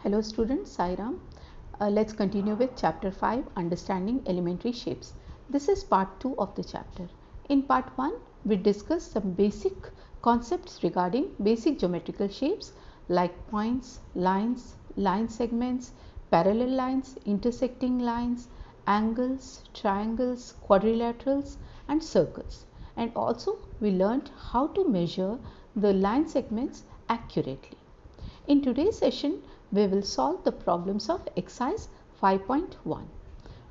Hello students, Sai Ram. Let's continue with chapter 5, Understanding Elementary Shapes. This is part 2 of the chapter. In part 1, we discussed some basic concepts regarding basic geometrical shapes like points, lines, line segments, parallel lines, intersecting lines, angles, triangles, quadrilaterals and circles. And also we learned how to measure the line segments accurately. In today's session, we will solve the problems of exercise 5.1.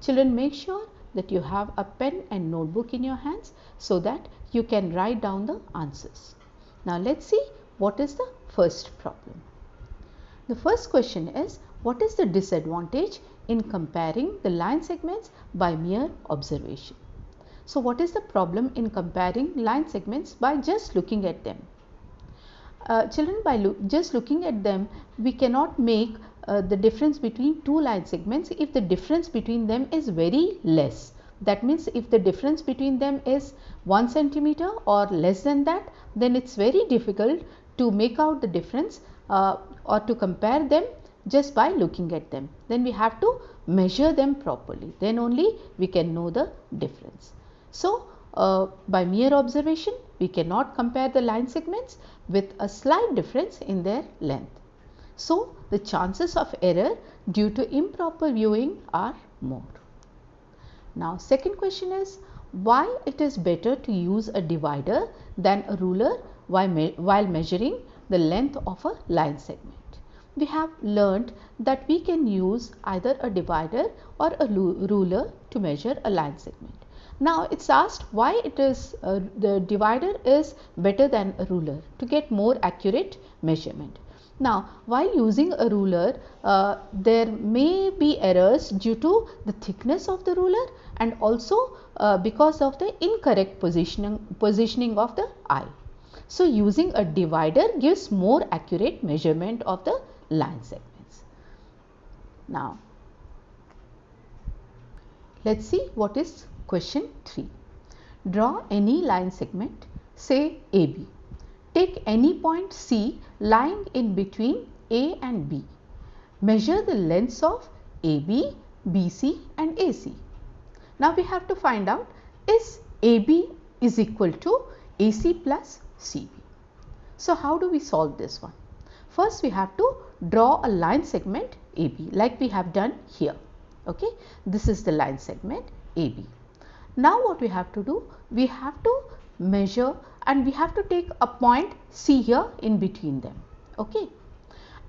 Children, make sure that you have a pen and notebook in your hands so that you can write down the answers. Now let's see what is the first problem. The first question is, what is the disadvantage in comparing the line segments by mere observation? So what is the problem in comparing line segments by just looking at them? Children, by just looking at them, we cannot make the difference between two line segments if the difference between them is very less. That means if the difference between them is 1 centimeter or less than that, then it's very difficult to make out the difference or to compare them just by looking at them. Then we have to measure them properly. Then only we can know the difference. So by mere observation, we cannot compare the line segments with a slight difference in their length. So the chances of error due to improper viewing are more. Now second question is, why it is better to use a divider than a ruler while measuring the length of a line segment? We have learned that we can use either a divider or a ruler to measure a line segment. Now it's asked why it is the divider is better than a ruler to get more accurate measurement. Now while using a ruler, there may be errors due to the thickness of the ruler and also because of the incorrect positioning of the eye. So using a divider gives more accurate measurement of the line segments. Now let's see what is question 3. Draw any line segment, say AB. Take any point C lying in between A and B. Measure the lengths of AB, BC and AC. Now we have to find out, is AB is equal to AC plus CB. So how do we solve this one? First we have to draw a line segment AB like we have done here. Okay, this is the line segment AB. Now what we have to do, we have to measure and we have to take a point C here in between them. Okay,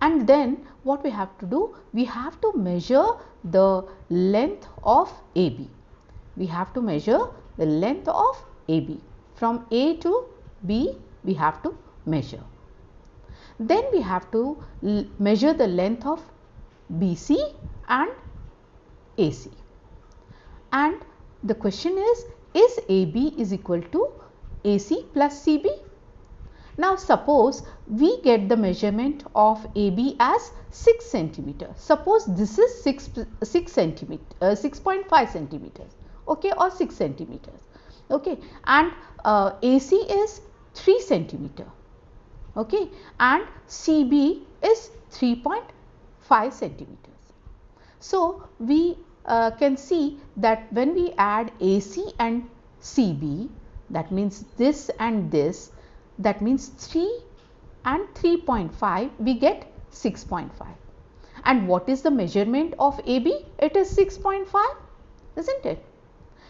and then what we have to do, we have to measure the length of AB. We have to measure the length of AB. From A to B we have to measure. Then we have to measure the length of BC and AC. And the question is AB is equal to AC plus CB? Now suppose we get the measurement of AB as 6 centimeter. Suppose this is 6.5 centimeters, okay, or 6 centimeters, okay, and AC is 3 centimeter, okay, and CB is 3.5 centimeters. So we can see that when we add AC and CB, that means this and this, that means 3 and 3.5, we get 6.5. And what is the measurement of AB? It is 6.5, isn't it?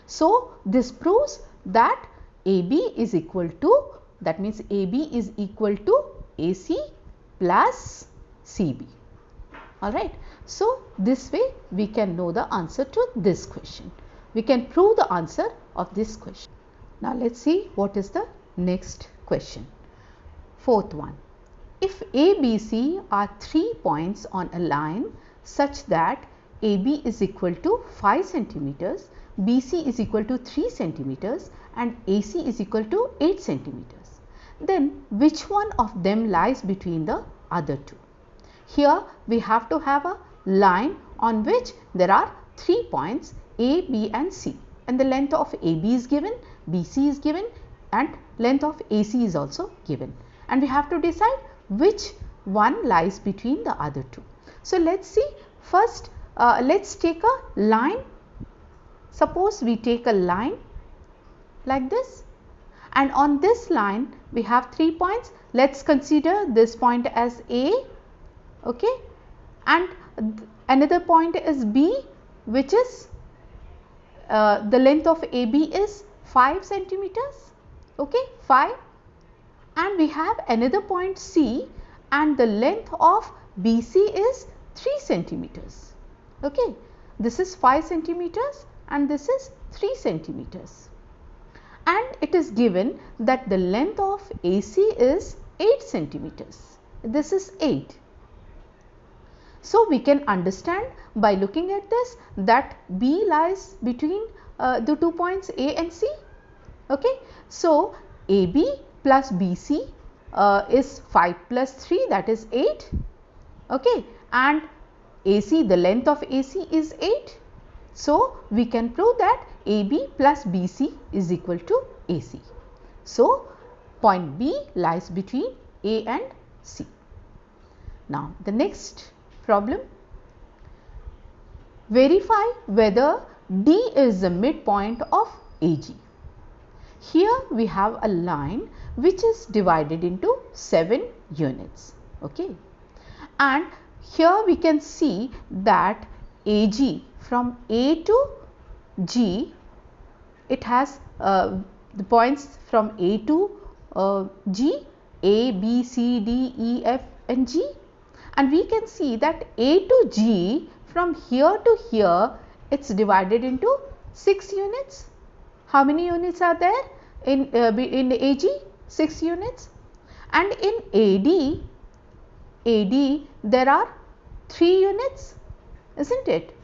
So this proves that AB is equal to, that means AB is equal to AC plus CB. Alright, so this way we can know the answer to this question. We can prove the answer of this question. Now let's see what is the next question. Fourth one. If A, B, C are 3 points on a line such that AB is equal to 5 centimeters, BC is equal to 3 centimeters and AC is equal to 8 centimeters, then which one of them lies between the other two? Here we have to have a line on which there are 3 points A, B and C, and the length of AB is given, BC is given and length of AC is also given, and we have to decide which one lies between the other two. So let's see. First, let's take a line. Suppose we take a line like this, and on this line we have 3 points. Let's consider this point as A, okay, and another point is B, which is the length of AB is 5 centimeters, okay, 5, and we have another point C, and the length of BC is 3 centimeters, okay. This is 5 centimeters and this is 3 centimeters, and it is given that the length of AC is 8 centimeters. This is 8. So we can understand by looking at this that B lies between the 2 points A and C, okay. So AB plus BC is 5 plus 3, that is 8, okay, and AC, the length of AC is 8. So we can prove that AB plus BC is equal to AC. So point B lies between A and C. Now the next problem, verify whether D is the midpoint of AG. Here we have a line which is divided into 7 units, okay, and here we can see that AG from A to G, it has the points from A to G, A, B, C, D, E, F and G, and we can see that A to G from here to here, it's divided into 6 units. How many units are there in AG? 6 units. And in AD there are 3 units, isn't it?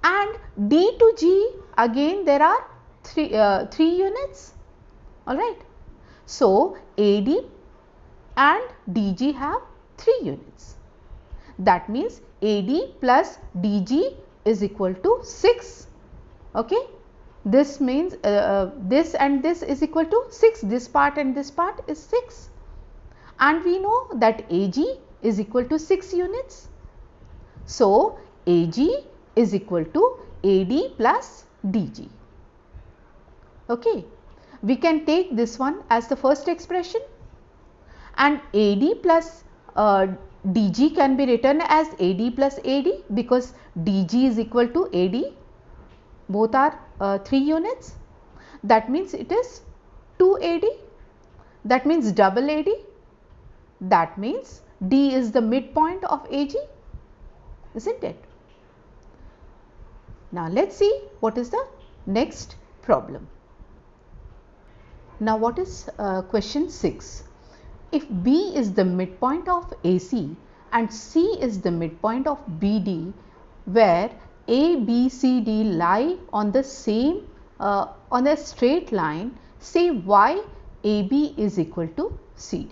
And D to G, again there are 3 units, alright. So AD and DG have 3 units. That means AD plus DG is equal to 6, okay. This means this and this is equal to 6, this part and this part is 6, and we know that AG is equal to 6 units. So AG is equal to AD plus DG, okay. We can take this one as the first expression, and AD plus DG can be written as AD plus AD, because DG is equal to AD, both are 3 units. That means it is 2 AD, that means double AD, that means D is the midpoint of AG, isn't it? Now let's see what is the next problem. Now what is question 6? If B is the midpoint of AC and C is the midpoint of BD, where A, B, C, D lie on the same on a straight line, say why AB is equal to CD.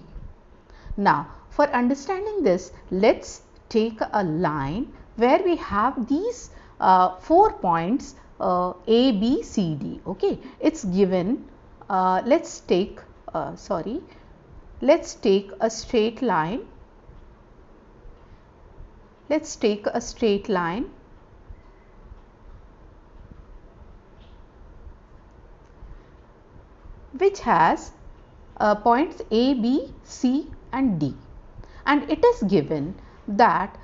Now for understanding this, let's take a line where we have these 4 points A, B, C, D, okay. It's given, let's take a straight line. Let's take a straight line which has points A, B, C and D, and it is given that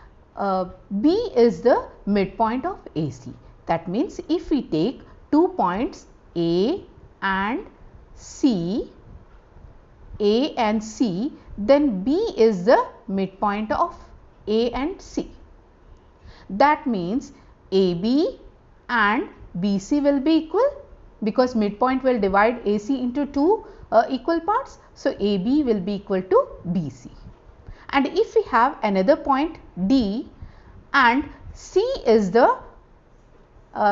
B is the midpoint of AC. That means if we take 2 points A and C, then B is the midpoint of A and C. That means AB and BC will be equal, because midpoint will divide AC into 2 equal parts. So AB will be equal to BC. And if we have another point D and C is the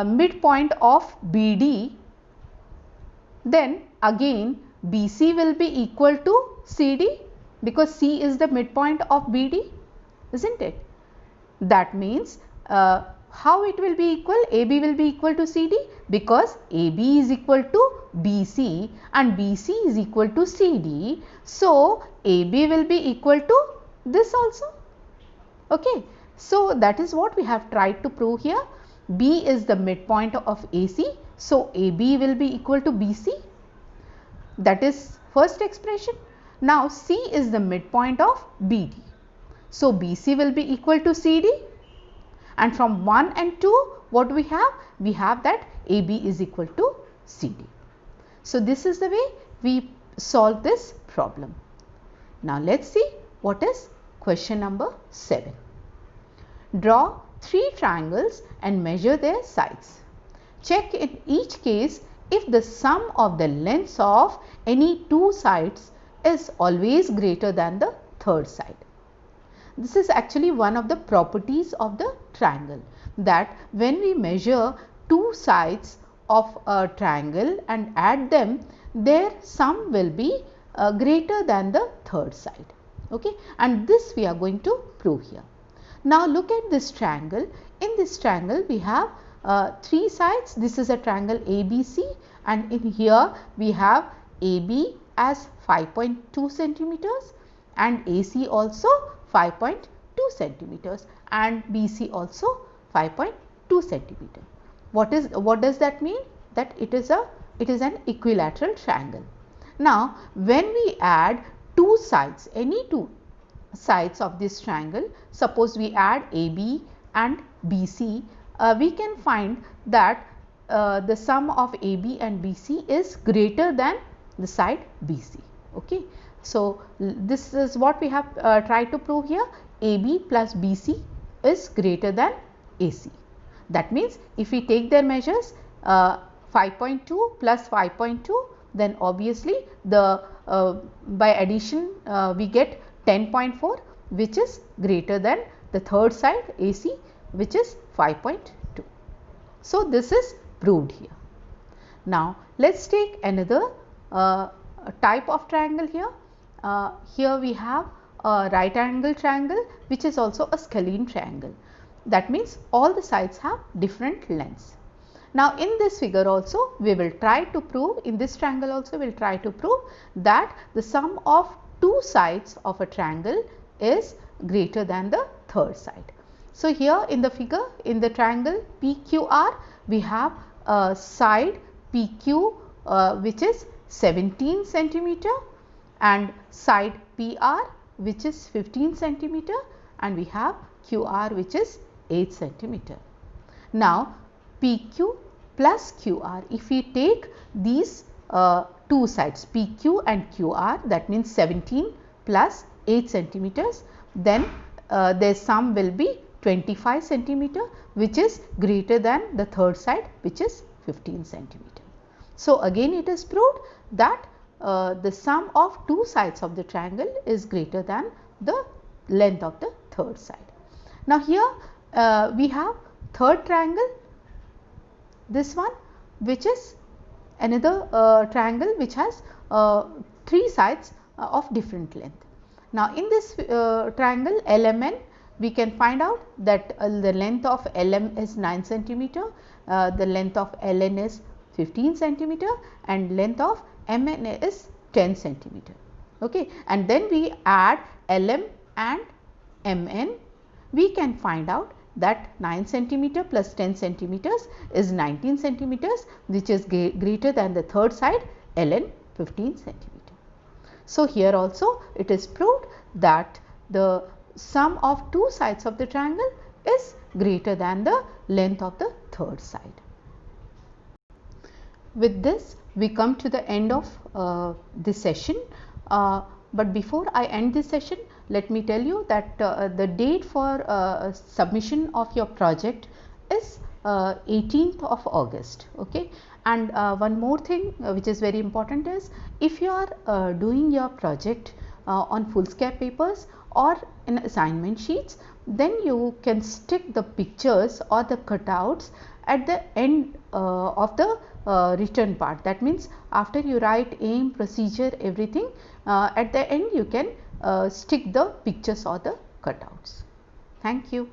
midpoint of BD, then again BC will be equal to CD, because C is the midpoint of BD, isn't it? That means how it will be equal? AB will be equal to CD, because AB is equal to BC and BC is equal to CD. So AB will be equal to this also, okay. So that is what we have tried to prove here. B is the midpoint of AC. So AB will be equal to BC. That is first expression. Now C is the midpoint of BD. So BC will be equal to CD. And from 1 and 2, what we have? We have that AB is equal to CD. So this is the way we solve this problem. Now let's see what is question number 7. Draw 3 triangles and measure their sides. Check in each case if the sum of the lengths of any 2 sides is always greater than the third side. This is actually one of the properties of the triangle, that when we measure 2 sides of a triangle and add them, their sum will be greater than the third side. Okay, and this we are going to prove here. Now look at this triangle. In this triangle we have 3 sides. This is a triangle ABC, and in here we have AB as 5.2 centimeters and AC also 5.2 centimeters and BC also 5.2 centimeter. What does that mean? That it is an equilateral triangle. Now when we add 2 sides, any 2 sides of this triangle, suppose we add AB and BC, we can find that the sum of AB and BC is greater than the side BC. Okay. So this is what we have tried to prove here. AB plus BC is greater than AC. That means if we take their measures 5.2 plus 5.2, then obviously the by addition we get 10.4, which is greater than the third side AC, which is 5.2. So this is proved here. Now let's take another type of triangle here. Here we have a right angle triangle, which is also a scalene triangle. That means all the sides have different lengths. Now in this figure also we will try to prove, in this triangle also we will try to prove that the sum of 2 sides of a triangle is greater than the third side. So here in the figure, in the triangle PQR, we have a side PQ which is 17 centimeter and side PR which is 15 centimeter, and we have QR which is 8 centimeter. Now PQ plus QR, if we take these 2 sides PQ and QR, that means 17 plus 8 centimeters, then their sum will be 25 centimeter, which is greater than the third side, which is 15 centimeter. So again it is proved that the sum of 2 sides of the triangle is greater than the length of the third side. Now here we have third triangle, this one, which is another triangle which has 3 sides of different length. Now in this triangle LMN, we can find out that the length of LM is 9 centimeter, the length of LN is 15 centimeter and length of MN is 10 centimeter. Okay. And then we add LM and MN, we can find out that 9 centimeter plus 10 centimeters is 19 centimeters, which is greater than the third side LN 15 centimeter. So here also it is proved that the sum of 2 sides of the triangle is greater than the length of the third side. With this we come to the end of this session, but before I end this session, let me tell you that the date for submission of your project is 18th of August. Okay. And one more thing which is very important is, if you are doing your project on foolscap papers or in assignment sheets, then you can stick the pictures or the cutouts at the end of the written part. That means after you write aim, procedure, everything, at the end you can stick the pictures or the cutouts. Thank you.